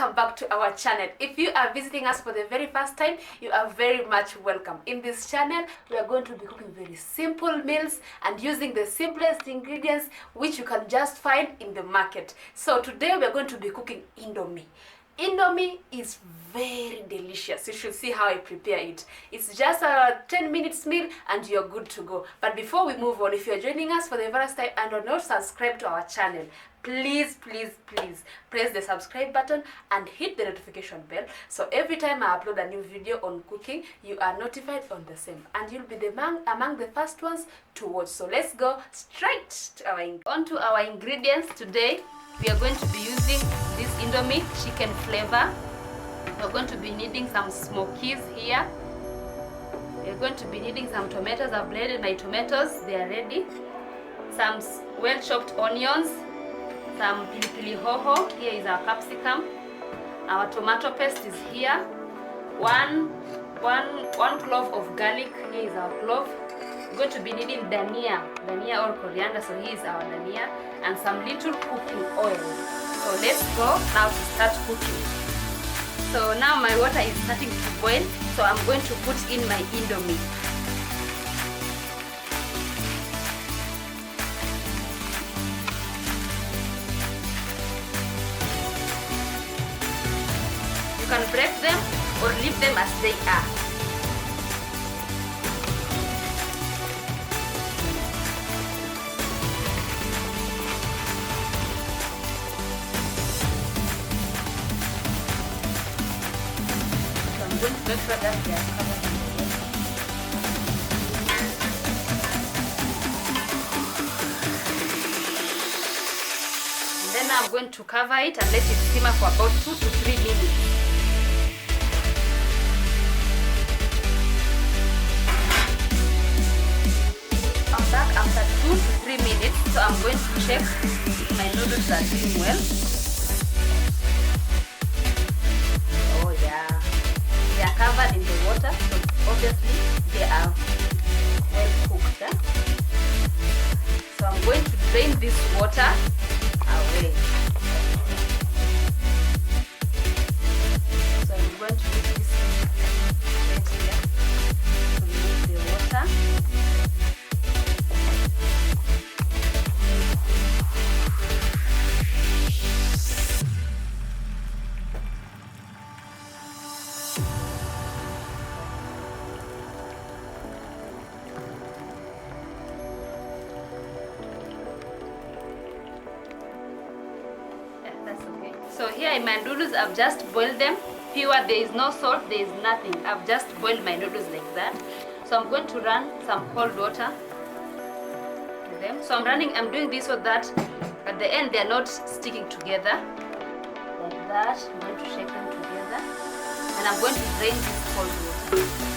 welcome back to our channel. If you are visiting us for the very first time, you are very much welcome. In this channel, we are going to be cooking very simple meals and using the simplest ingredients which you can just find in the market. So today we are going to be cooking Indomie. Indomie is very delicious. You should see how I prepare it. It's just a 10 minutes meal and you're good to go. But before we move on, if you're joining us for the first time and are not subscribed to our channel, please press the subscribe button and hit the notification bell, so every time I upload a new video on cooking, you are notified on the same and you'll be among the first ones to watch. So let's go straight to our ingredients. Today we are going to be using this Indomie chicken flavor. We're going to be needing some smokies here. We're going to be needing some tomatoes. I've blended my tomatoes, they are ready. Some well chopped onions, some pilipili hoho. Here is our capsicum. Our tomato paste is here. One clove of garlic. Here is our clove. We're going to be needing Dania or coriander. So here is our Dania and some little cooking oil. So let's go now to start cooking. So now my water is starting to boil. So I'm going to put in my Indomie. You can break them or leave them as they are. So I'm going to make sure that they are covered in water. And then I'm going to cover it and let it simmer for about 2 to 3 minutes. Back after 2 to 3 minutes, so I'm going to check if my noodles are doing well. Oh yeah, they are covered in the water, so obviously they are well cooked. So I'm going to drain this water away. So I'm going to use this plate here to remove the water. So here in my noodles, I've just boiled them pure. There is no salt, there is nothing. I've just boiled my noodles like that. So I'm going to run some cold water to them. So I'm doing this so that at the end they are not sticking together. Like that. I'm going to shake them together. And I'm going to drain this cold water.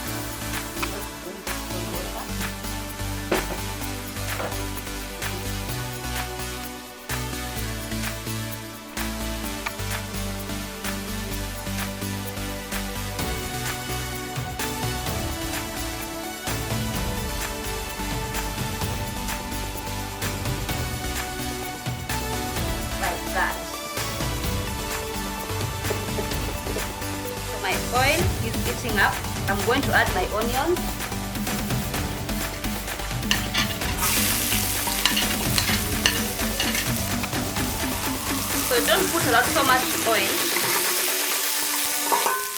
So my oil is heating up. I'm going to add my onions. So don't put so much oil,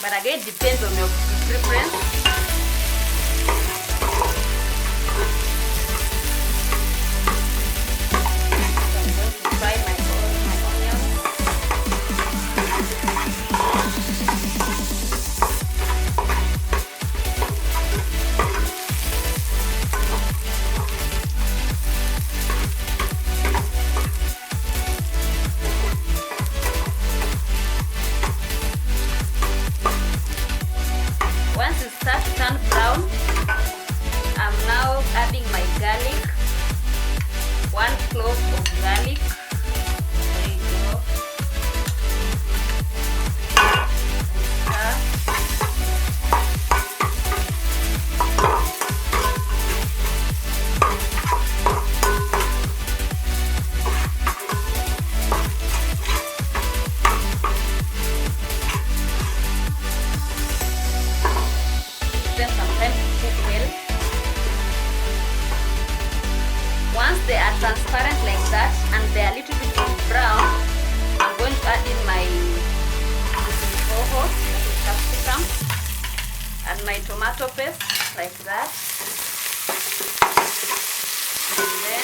but again it depends on your preference. Once it starts add my tomato paste like that. And then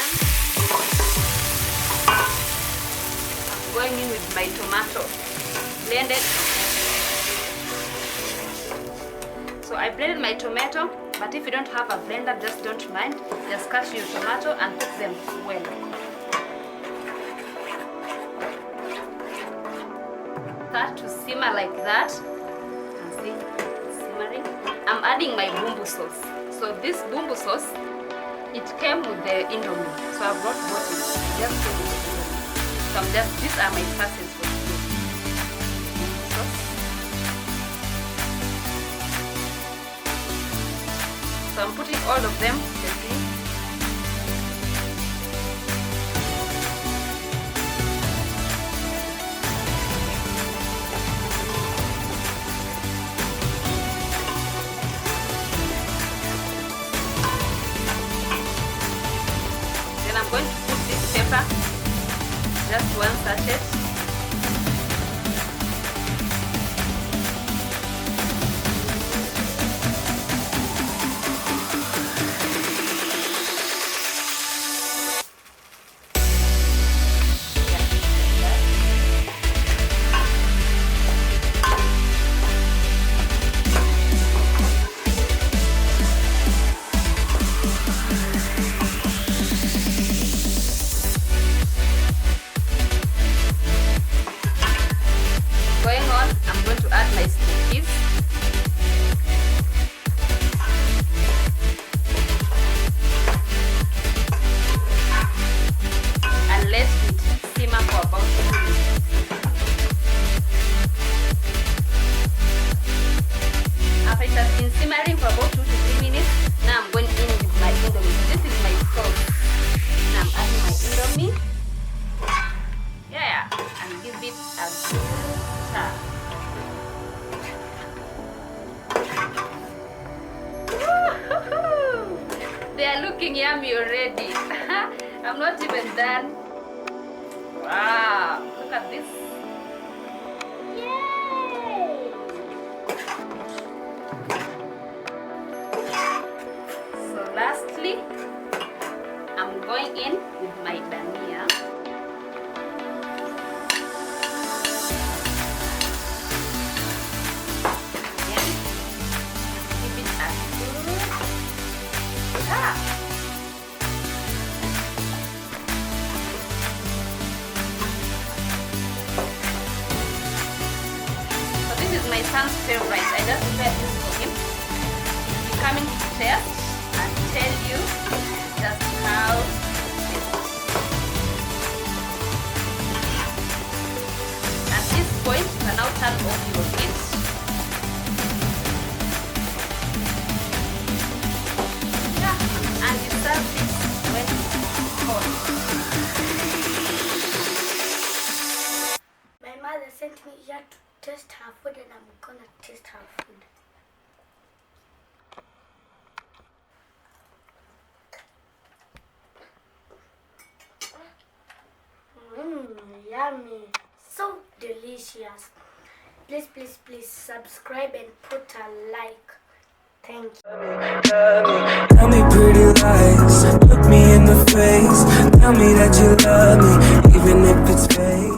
I'm going in with my tomato blended. So I blended my tomato, but if you don't have a blender, just don't mind. Just cut your tomato and cook them well. Start to simmer like that. You can see it's simmering. I'm adding my bumbu sauce. So this bumbu sauce, it came with the indomie. So I brought bottles. Just came with the indomie. So these are my sauces for today. Bumbu sauce. So I'm putting all of them gently. Then I'm going to put this pepper, just 1 sachet. They are looking yummy already. I'm not even done. Wow, look at this. Yay! So lastly, I'm going in with my Dania. So this is my son's favorite. I just prepared this for him. He's coming to test and tell you just how it is. At this point, you can now turn off your heat. And you serve this when it's hot. My mother sent me here to test her food, and I'm gonna taste her food. Yummy. So delicious. Please, please, please subscribe and put a like. Thank you. Tell me pretty lies, look me in the face. Tell me that you love me, even if it's fake.